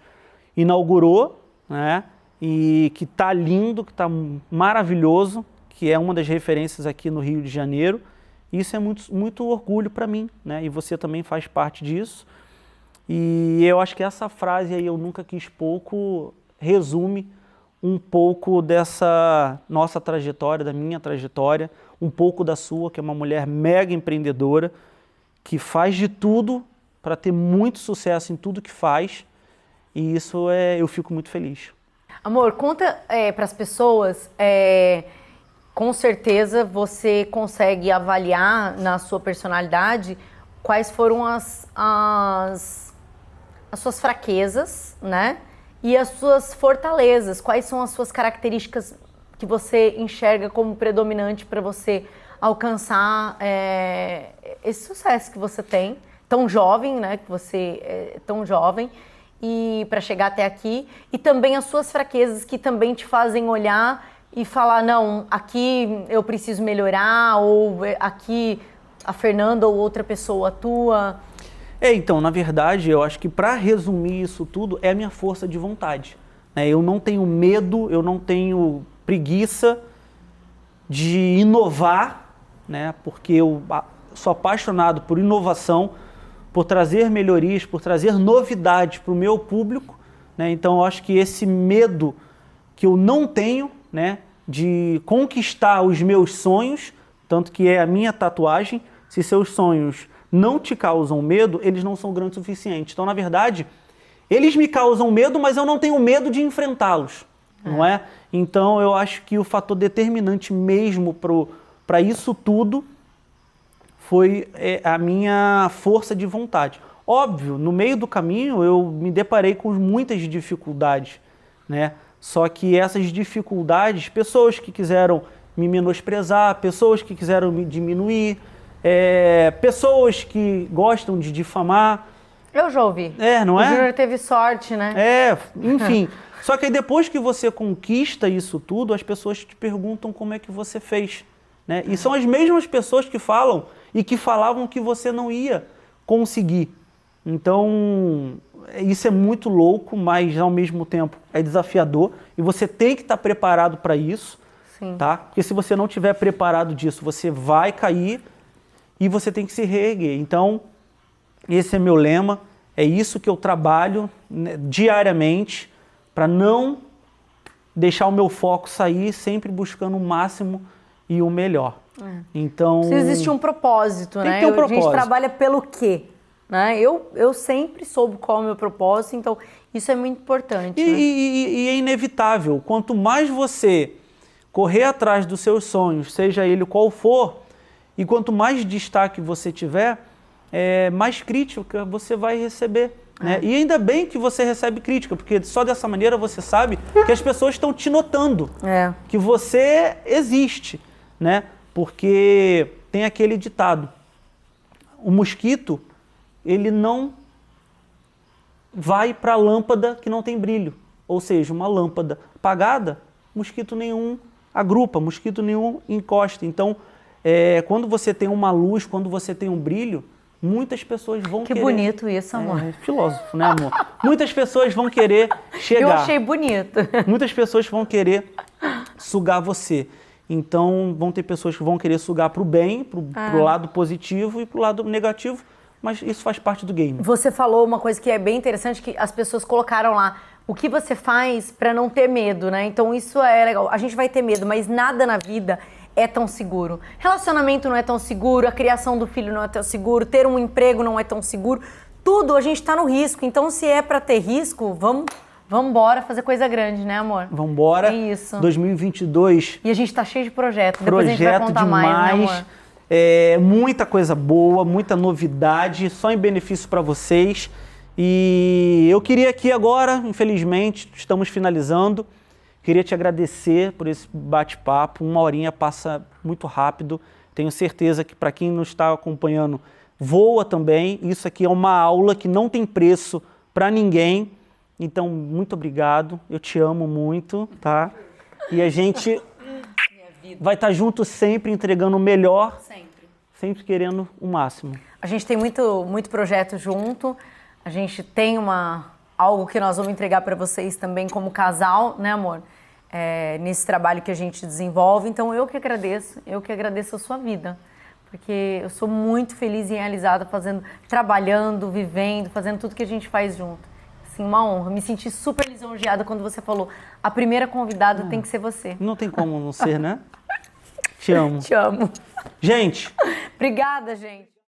B: inaugurou, né? E que tá lindo, que tá maravilhoso, que é uma das referências aqui no Rio de Janeiro. Isso é muito orgulho para mim, né? E você também faz parte disso. E eu acho que essa frase aí, eu nunca quis pouco, resume um pouco dessa nossa trajetória, da minha trajetória, um pouco da sua, que é uma mulher mega empreendedora, que faz de tudo para ter muito sucesso em tudo que faz, e isso eu fico muito feliz.
A: Amor, conta para as pessoas, com certeza você consegue avaliar na sua personalidade quais foram as suas fraquezas, né? E as suas fortalezas, quais são as suas características que você enxerga como predominante para você alcançar esse sucesso que você tem, tão jovem, né? Que você é tão jovem, e para chegar até aqui, e também as suas fraquezas que também te fazem olhar e falar, não, aqui eu preciso melhorar, ou aqui a Fernanda ou outra pessoa atua.
B: Então, na verdade, eu acho que para resumir isso tudo, é a minha força de vontade, né? Eu não tenho medo, eu não tenho preguiça de inovar, né? Porque eu sou apaixonado por inovação, por trazer melhorias, por trazer novidades para o meu público, né? Então eu acho que esse medo que eu não tenho, né, de conquistar os meus sonhos, tanto que é a minha tatuagem, se seus sonhos não te causam medo, eles não são grandes o suficiente. Então, na verdade, eles me causam medo, mas eu não tenho medo de enfrentá-los, não é? Então, eu acho que o fator determinante mesmo para isso tudo foi a minha força de vontade. Óbvio, no meio do caminho eu me deparei com muitas dificuldades, né? Só que essas dificuldades, pessoas que quiseram me menosprezar, pessoas que quiseram me diminuir, pessoas que gostam de difamar.
A: Eu já ouvi.
B: Não é?
A: O Júnior teve sorte, né?
B: Enfim. Só que aí depois que você conquista isso tudo, as pessoas te perguntam como é que você fez, né? E são as mesmas pessoas que falam e que falavam que você não ia conseguir. Então, isso é muito louco, mas ao mesmo tempo é desafiador e você tem que estar preparado para isso,
A: Sim.
B: tá? Porque se você não estiver preparado disso, você vai cair e você tem que se reerguer. Então, esse é meu lema, é isso que eu trabalho, né, diariamente, para não deixar o meu foco sair, sempre buscando o máximo e o melhor. Então,
A: precisa existir um propósito,
B: tem
A: né?
B: que ter um propósito.
A: A gente trabalha pelo quê? Né? Eu sempre soube qual é o meu propósito, então isso é muito importante. Né?
B: E é inevitável, quanto mais você correr atrás dos seus sonhos, seja ele qual for, e quanto mais destaque você tiver, mais crítica você vai receber. Né? E ainda bem que você recebe crítica, porque só dessa maneira você sabe que as pessoas estão te notando, que você existe, né? Porque tem aquele ditado, o mosquito, ele não vai para a lâmpada que não tem brilho, ou seja, uma lâmpada apagada, mosquito nenhum agrupa, mosquito nenhum encosta. Então, quando você tem uma luz, quando você tem um brilho, muitas pessoas vão querer...
A: Que bonito isso, amor.
B: Filósofo, né, amor? Muitas pessoas vão querer chegar.
A: Eu achei bonito.
B: Muitas pessoas vão querer sugar você. Então, vão ter pessoas que vão querer sugar para o bem, para o lado positivo e para o lado negativo, mas isso faz parte do game.
A: Você falou uma coisa que é bem interessante, que as pessoas colocaram lá. O que você faz para não ter medo, né? Então, isso é legal. A gente vai ter medo, mas nada na vida é tão seguro. Relacionamento não é tão seguro, a criação do filho não é tão seguro, ter um emprego não é tão seguro. Tudo a gente está no risco. Então, se é para ter risco, vamos embora fazer coisa grande, né, amor?
B: Vamos embora.
A: É isso.
B: 2022.
A: E a gente tá cheio de projetos. Depois a gente vai contar mais, né, amor?
B: Muita coisa boa, muita novidade, só em benefício para vocês. E eu queria aqui agora, infelizmente, estamos finalizando. Queria te agradecer por esse bate-papo. 1 horinha passa muito rápido. Tenho certeza que para quem nos está acompanhando, voa também. Isso aqui é uma aula que não tem preço para ninguém. Então, muito obrigado. Eu te amo muito, tá? E a gente vai estar junto sempre, entregando o melhor. Sempre querendo o máximo.
A: A gente tem muito projeto junto. A gente tem algo que nós vamos entregar para vocês também como casal, né, amor? Nesse trabalho que a gente desenvolve. Então, eu que agradeço a sua vida. Porque eu sou muito feliz e realizada trabalhando, vivendo, fazendo tudo que a gente faz junto. Assim, uma honra. Me senti super lisonjeada quando você falou, a primeira convidada tem que ser você.
B: Não tem como não ser, né? Te amo.
A: Te amo.
B: Gente.
A: Obrigada, gente.